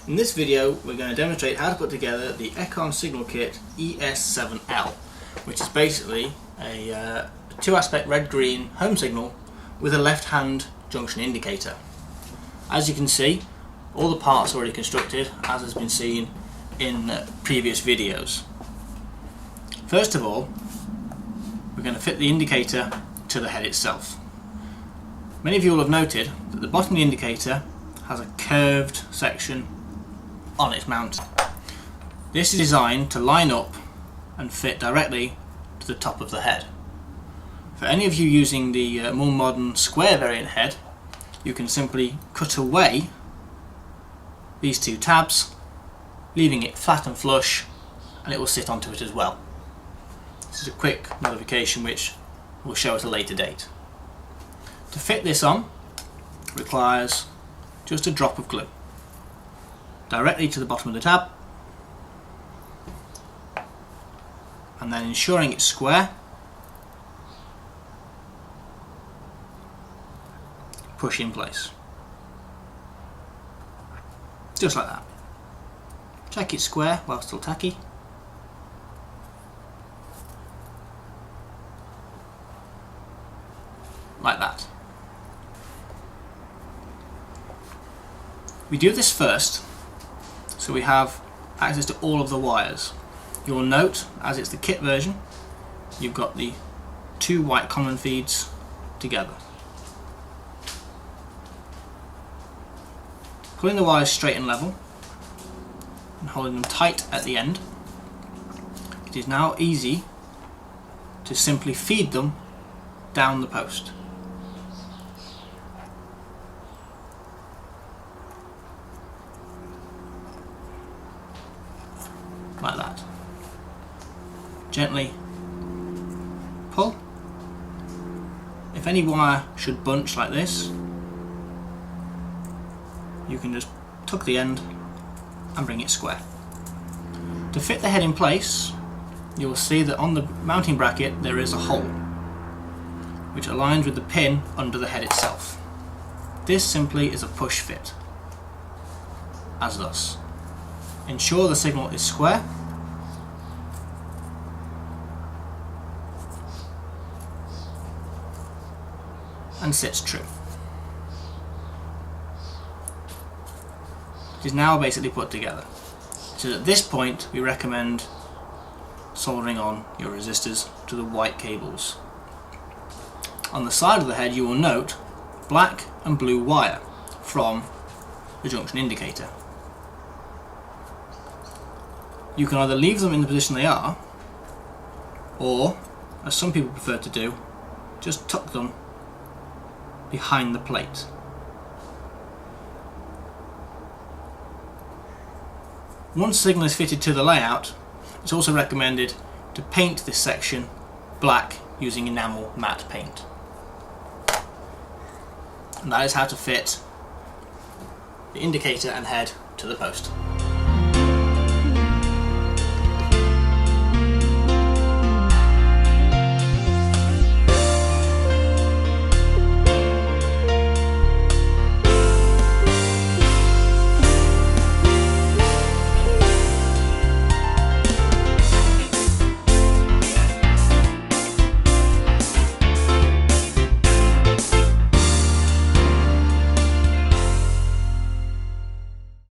In this video we're going to demonstrate how to put together the Eckon signal kit ES7L, which is basically a two-aspect red-green home signal with a left-hand junction indicator. As you can see, all the parts are already constructed, as has been seen in previous videos. First of all, we're going to fit the indicator to the head itself. Many of you will have noted that the bottom of the indicator has a curved section on its mount. This is designed to line up and fit directly to the top of the head. For any of you using the more modern square variant head, you can simply cut away these two tabs, leaving it flat and flush, and it will sit onto it as well. This is a quick modification which we'll show at a later date. To fit this on requires just a drop of glue directly to the bottom of the tab, and then ensuring it's square, push in place. Just like that. Check it's square while still tacky. Like that. We do this first so we have access to all of the wires. You'll note, as it's the kit version, you've got the two white common feeds together. Pulling the wires straight and level and holding them tight at the end, it is now easy to simply feed them down the post. Like that. Gently pull. If any wire should bunch like this, you can just tuck the end and bring it square. To fit the head in place, you will see that on the mounting bracket there is a hole which aligns with the pin under the head itself. This simply is a push fit, as thus. Ensure the signal is square and sits true. It is now basically put together. So at this point we recommend soldering on your resistors to the white cables. On the side of the head you will note black and blue wire from the junction indicator. You can either leave them in the position they are, or, as some people prefer to do, just tuck them behind the plate. Once the signal is fitted to the layout, it's also recommended to paint this section black using enamel matte paint. And that is how to fit the indicator and head to the post.